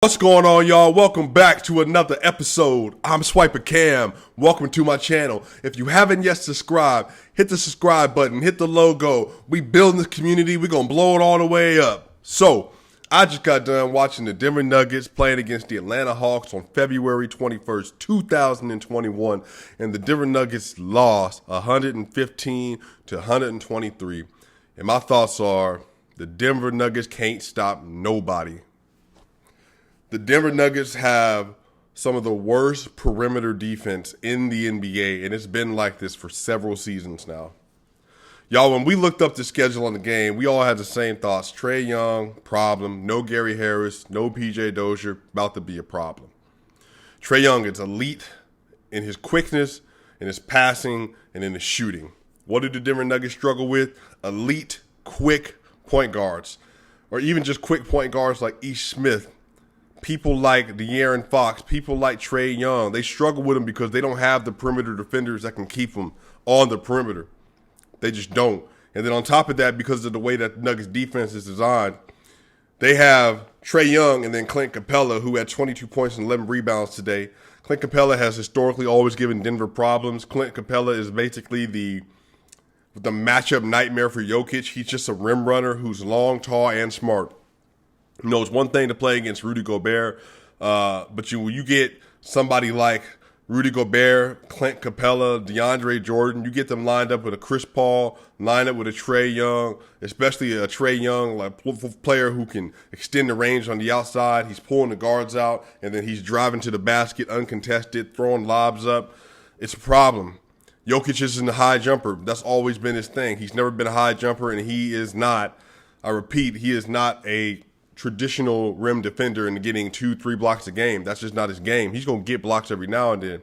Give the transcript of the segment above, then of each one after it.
What's going on, y'all? Welcome back to another episode. I'm SwipaCam. Welcome to my channel. If you haven't yet subscribed, hit the subscribe button, hit the logo. We building this community. We're going to blow it all the way up. So, I just got done watching the Denver Nuggets playing against the Atlanta Hawks on February 21st, 2021. And the Denver Nuggets lost 115 to 123. And my thoughts are, the Denver Nuggets can't stop nobody. The Denver Nuggets have some of the worst perimeter defense in the NBA, and it's been like this for several seasons now. Y'all, when we looked up the schedule on the game, we all had the same thoughts. Trae Young, problem. No Gary Harris, no PJ Dozier, about to be a problem. Trae Young is elite in his quickness, in his passing, and in his shooting. What did the Denver Nuggets struggle with? Elite, quick point guards, or even just quick point guards like Ish Smith. People like De'Aaron Fox, people like Trae Young, they struggle with them because they don't have the perimeter defenders that can keep them on the perimeter. They just don't. And then on top of that, because of the way that the Nuggets defense is designed, they have Trae Young and then Clint Capella, who had 22 points and 11 rebounds today. Clint Capella has historically always given Denver problems. Clint Capella is basically the matchup nightmare for Jokic. He's just a rim runner who's long, tall, and smart. You know, it's one thing to play against Rudy Gobert, but you get somebody like Rudy Gobert, Clint Capella, DeAndre Jordan. You get them lined up with a Chris Paul, lined up with a Trae Young, especially a Trae Young like player who can extend the range on the outside. He's pulling the guards out, and then he's driving to the basket uncontested, throwing lobs up. It's a problem. Jokic isn't a high jumper. That's always been his thing. He's never been a high jumper, and he is not, I repeat, he is not a traditional rim defender and getting 2-3 blocks a game. That's just not his game. He's going to get blocks every now and then.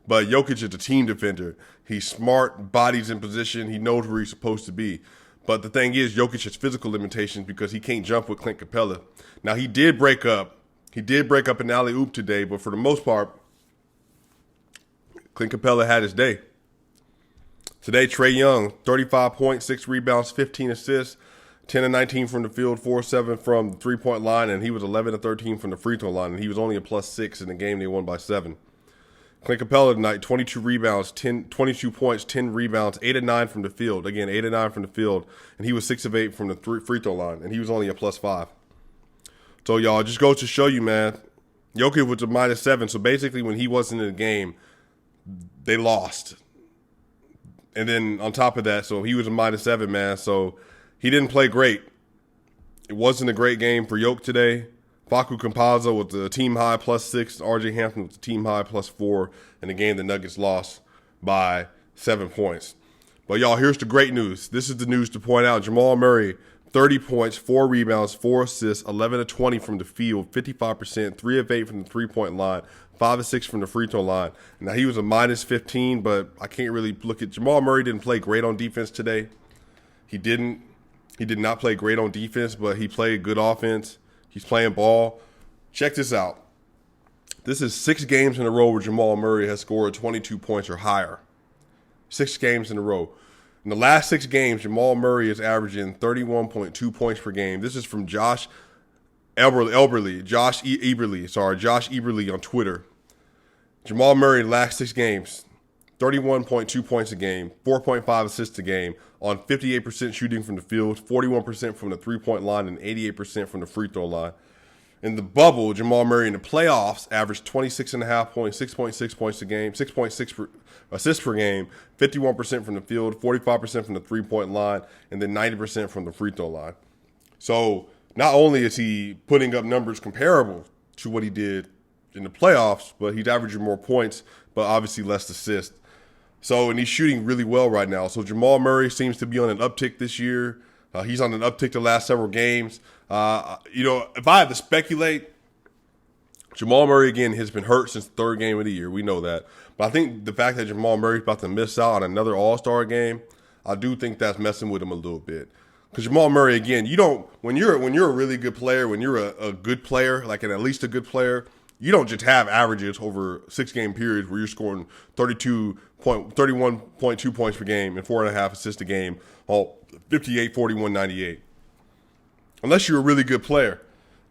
But Jokic is a team defender. He's smart, bodies in position. He knows where he's supposed to be. But the thing is, Jokic has physical limitations because he can't jump with Clint Capella. Now, he did break up an alley-oop today, but for the most part, Clint Capella had his day. Today, Trae Young, 35 points, 6 rebounds, 15 assists, 10 and 19 from the field, 4-7 from the three-point line, and he was 11 and 13 from the free throw line, and he was only a +6 in the game they won by 7. Clint Capella tonight, 22 rebounds, 22 points, 10 rebounds, 8 and 9 from the field. Again, 8 and 9 from the field, and he was 6 of 8 from the free throw line, and he was only a +5. So, y'all, just goes to show you, man, Jokic was a -7, so basically when he wasn't in the game, they lost. And then on top of that, so he was a -7, man, so he didn't play great. It wasn't a great game for Yoke today. Facu Campazzo with the team high +6. RJ Hampton with the team high +4. In a game the Nuggets lost by 7 points. But y'all, here's the great news. This is the news to point out. Jamal Murray, 30 points, 4 rebounds, 4 assists, 11 of 20 from the field, 55%, 3 of 8 from the three-point line, 5 of 6 from the free throw line. Now, he was a -15, but I can't really look at Jamal Murray didn't play great on defense today. He did not play great on defense, but he played good offense. He's playing ball. Check this out. This is 6 games in a row where Jamal Murray has scored 22 points or higher. 6 games in a row. In the last 6 games, Jamal Murray is averaging 31.2 points per game. This is from Josh Eberly on Twitter. Jamal Murray, last 6 games, 31.2 points a game, 4.5 assists a game, on 58% shooting from the field, 41% from the three-point line, and 88% from the free throw line. In the bubble, Jamal Murray in the playoffs averaged 26.5 points, 6.6 points a game, 6.6 assists per game, 51% from the field, 45% from the three-point line, and then 90% from the free throw line. So not only is he putting up numbers comparable to what he did in the playoffs, but he's averaging more points, but obviously less assists. So, and he's shooting really well right now. So Jamal Murray seems to be on an uptick this year. He's on an uptick the last several games. If I had to speculate, Jamal Murray, again, has been hurt since the 3rd game of the year. We know that. But I think the fact that Jamal Murray's about to miss out on another All-Star game, I do think that's messing with him a little bit. Because Jamal Murray, again, when you're a really good player, when you're a good player, like at least a good player, you don't just have averages over 6-game periods where you're scoring 31.2 points per game and 4.5 assists a game, all 58, 41, 98. Unless you're a really good player.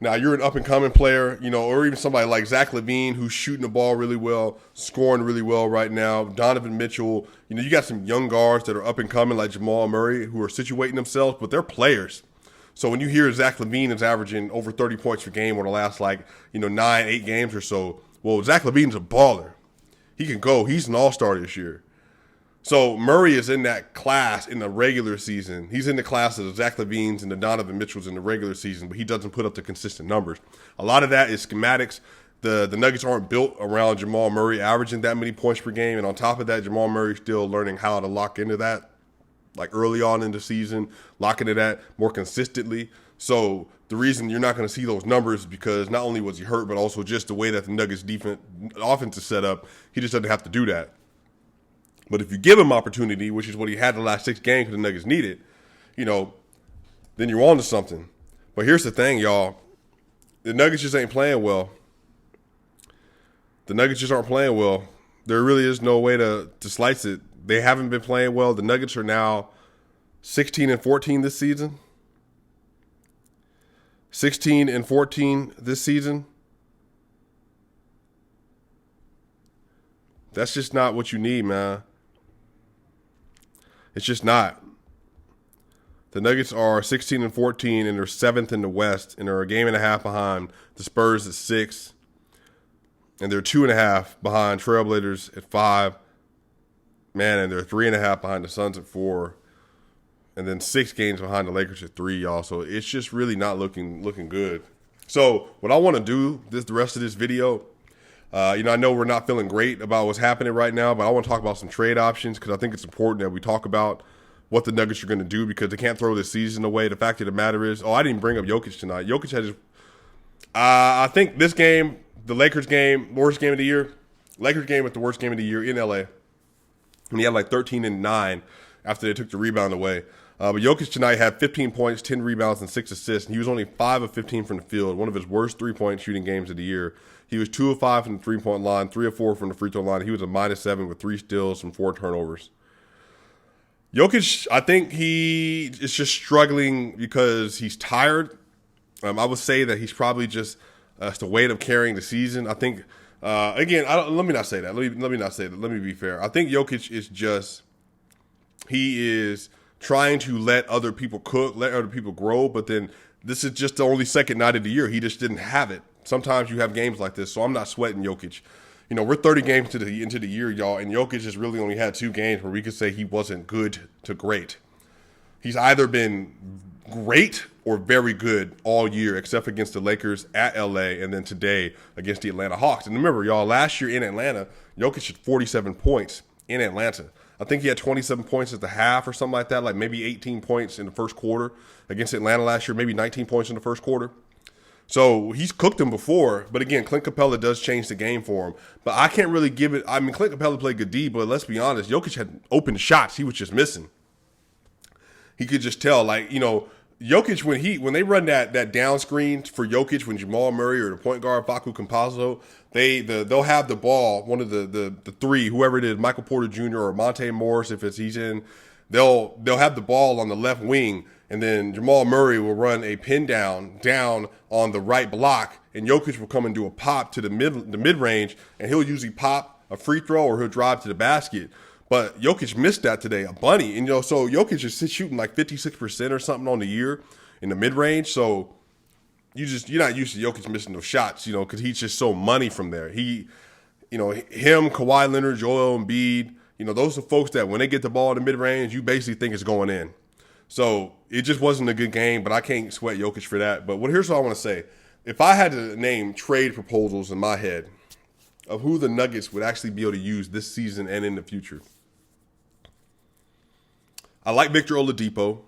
Now, you're an up-and-coming player, or even somebody like Zach LaVine who's shooting the ball really well, scoring really well right now. Donovan Mitchell, you got some young guards that are up-and-coming like Jamal Murray who are situating themselves, but they're players. So when you hear Zach LaVine is averaging over 30 points per game over the last 9-8 games or so, well, Zach LaVine's a baller. He can go. He's an all-star this year. So Murray is in that class in the regular season. He's in the class of the Zach LaVines and the Donovan Mitchells in the regular season, but he doesn't put up the consistent numbers. A lot of that is schematics. The Nuggets aren't built around Jamal Murray averaging that many points per game. And on top of that, Jamal Murray's still learning how to lock into that, like early on in the season, locking into that more consistently. So the reason you're not going to see those numbers is because not only was he hurt, but also just the way that the Nuggets offense is set up, he just doesn't have to do that. But if you give him opportunity, which is what he had the last 6 games because the Nuggets needed, then you're on to something. But here's the thing, y'all. The Nuggets just ain't playing well. The Nuggets just aren't playing well. There really is no way to slice it. They haven't been playing well. The Nuggets are now 16-14 this season. 16-14 this season. That's just not what you need, man. It's just not. The Nuggets are 16-14 and they're 7th in the West, and they're a game and a half behind the Spurs at 6, and they're 2.5 behind Trailblazers at 5. Man, and they're 3.5 behind the Suns at 4, and then 6 games behind the Lakers at 3, y'all. So it's just really not looking good. So what I want to do the rest of this video, I know we're not feeling great about what's happening right now, but I want to talk about some trade options because I think it's important that we talk about what the Nuggets are going to do because they can't throw this season away. The fact of the matter is, I didn't bring up Jokic tonight. Jokic had I think this game, the Lakers game, worst game of the year. Lakers game was the worst game of the year in LA. And he had 13-9 after they took the rebound away. But Jokic tonight had 15 points, 10 rebounds, and 6 assists. And he was only 5 of 15 from the field, one of his worst three-point shooting games of the year. He was 2 of 5 from the three-point line, 3 of 4 from the free throw line. He was a -7 with 3 steals and 4 turnovers. Jokic, I think he is just struggling because he's tired. I would say that he's probably just it's the weight of carrying the season. I think, again, let me not say that. Let me not say that. Let me be fair. I think Jokic he is trying to let other people cook, let other people grow, but then this is just the only second night of the year. He just didn't have it. Sometimes you have games like this, so I'm not sweating Jokic. We're 30 games into the year, y'all, and Jokic has really only had 2 games where we could say he wasn't good to great. He's either been great or very good all year, except against the Lakers at LA and then today against the Atlanta Hawks. And remember, y'all, last year in Atlanta, Jokic had 47 points in Atlanta. I think he had 27 points at the half or something like that, like maybe 18 points in the first quarter against Atlanta last year, maybe 19 points in the first quarter. So he's cooked him before, but again, Clint Capella does change the game for him. But I can't really give it. I mean, Clint Capella played good D, but let's be honest, Jokic had open shots. He was just missing. He could just tell, Jokic, when they run that down screen for Jokic, when Jamal Murray or the point guard Facu Campazzo, they'll have the ball, one of the 3, whoever it is, Michael Porter Jr. or Monte Morris, if he's in, they'll have the ball on the left wing, and then Jamal Murray will run a pin down on the right block, and Jokic will come and do a pop to the mid range, and he'll usually pop a free throw or he'll drive to the basket. But Jokic missed that today, a bunny. And, so Jokic is shooting 56% or something on the year in the mid-range. So you're not used to Jokic missing those shots, because he's just so money from there. Him, Kawhi Leonard, Joel Embiid, those are folks that when they get the ball in the mid-range, you basically think it's going in. So it just wasn't a good game, but I can't sweat Jokic for that. But here's what I want to say. If I had to name trade proposals in my head of who the Nuggets would actually be able to use this season and in the future, I like Victor Oladipo.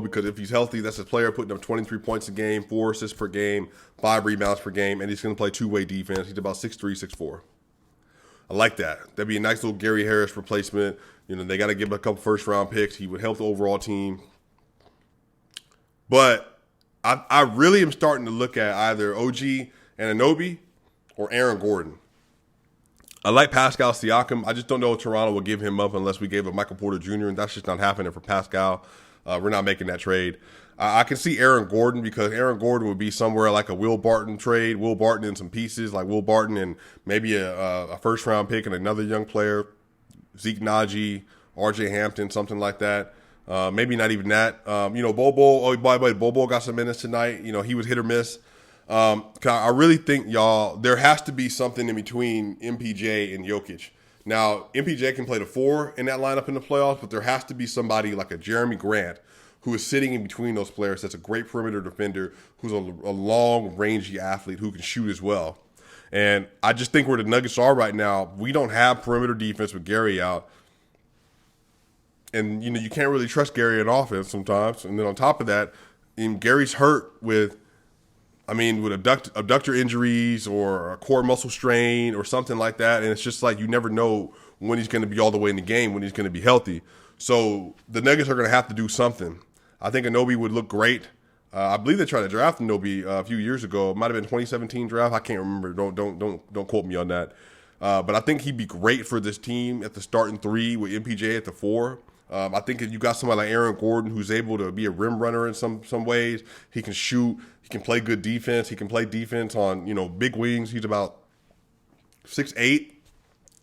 Because if he's healthy, that's a player putting up 23 points a game, 4 assists per game, 5 rebounds per game, and he's going to play two-way defense. He's about 6'3", 6'4". I like that. That'd be a nice little Gary Harris replacement. They got to give him a couple first-round picks. He would help the overall team. But I really am starting to look at either OG Anunoby or Aaron Gordon. I like Pascal Siakam. I just don't know if Toronto will give him up unless we gave up Michael Porter Jr., and that's just not happening for Pascal. We're not making that trade. I can see Aaron Gordon, because Aaron Gordon would be somewhere like a Will Barton trade. Will Barton in some pieces, like Will Barton and maybe a first round pick and another young player, Zeke Naji, RJ Hampton, something like that. Maybe not even that. Bobo. Oh, by the way, Bobo got some minutes tonight. He was hit or miss. I really think, y'all, there has to be something in between MPJ and Jokic. Now, MPJ can play the 4 in that lineup in the playoffs, but there has to be somebody like a Jeremy Grant who is sitting in between those players. That's a great perimeter defender, who's a long, rangy athlete who can shoot as well. And I just think where the Nuggets are right now, we don't have perimeter defense with Gary out. And, you can't really trust Gary in offense sometimes. And then on top of that, Gary's hurt with abductor injuries or a core muscle strain or something like that. And it's just like you never know when he's going to be all the way in the game, when he's going to be healthy. So the Nuggets are going to have to do something. I think Anunoby would look great. I believe they tried to draft Anunoby a few years ago. It might have been 2017 draft. I can't remember. Don't quote me on that. But I think he'd be great for this team at the starting 3 with MPJ at the 4. I think if you got somebody like Aaron Gordon who's able to be a rim runner in some ways, he can shoot, he can play good defense, he can play defense on big wings. He's about 6'8",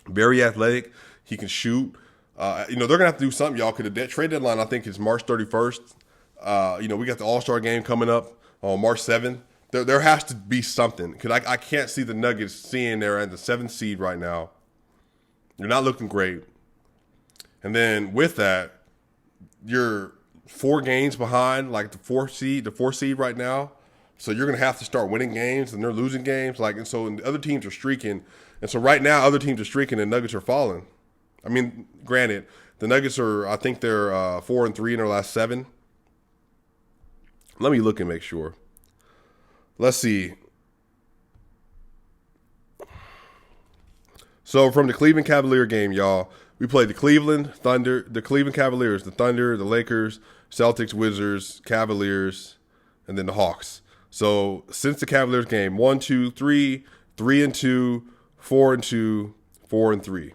very athletic. He can shoot. They're gonna have to do something, y'all. Because the trade deadline, I think, is March 31st. We got the All-Star game coming up on March 7th. There has to be something, because I can't see the Nuggets seeing they're at the 7th seed right now. You're not looking great. And then with that, you're 4 games behind, like the 4th seed right now. So you're going to have to start winning games, and they're losing games. And the other teams are streaking. And so right now, other teams are streaking, and Nuggets are falling. I mean, granted, the Nuggets I think they're 4-3 in their last 7. Let me look and make sure. Let's see. So from the Cleveland Cavalier game, y'all, we played the Cleveland Cavaliers, the Thunder, the Lakers, Celtics, Wizards, Cavaliers, and then the Hawks. So since the Cavaliers game, 1, 2, 3, 3-2, 4-2, 4-3.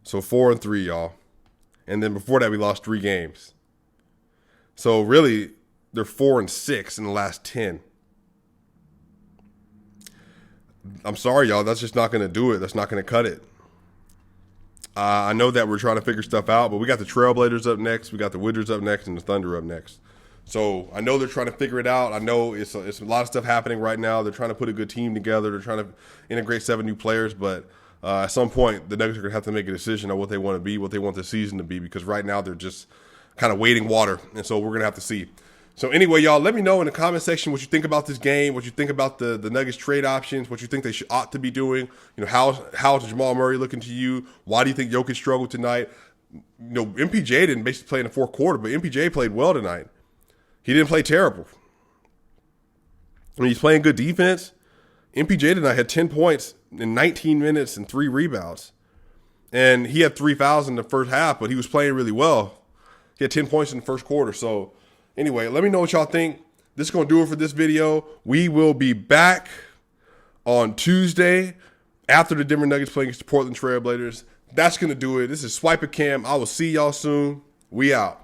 So 4-3, y'all. And then before that, we lost 3 games. So really, they're 4-6 in the last 10. I'm sorry, y'all. That's just not going to do it. That's not going to cut it. I know that we're trying to figure stuff out, but we got the Trailblazers up next, we got the Wizards up next, and the Thunder up next. So I know they're trying to figure it out. I know it's a lot of stuff happening right now. They're trying to put a good team together. They're trying to integrate 7 new players, but at some point, the Nuggets are going to have to make a decision on what they want to be, what they want the season to be, because right now they're just kind of wading water, and so we're going to have to see. So anyway, y'all, let me know in the comment section what you think about this game, what you think about the Nuggets trade options, what you think they ought to be doing. How's Jamal Murray looking to you? Why do you think Jokic struggled tonight? MPJ didn't basically play in the 4th quarter, but MPJ played well tonight. He didn't play terrible. He's playing good defense. MPJ tonight had 10 points in 19 minutes and 3 rebounds. And he had 3 fouls in the first half, but he was playing really well. He had 10 points in the first quarter, so anyway, let me know what y'all think. This is going to do it for this video. We will be back on Tuesday after the Denver Nuggets playing against the Portland Trail Blazers. That's going to do it. This is SwipaCam. I will see y'all soon. We out.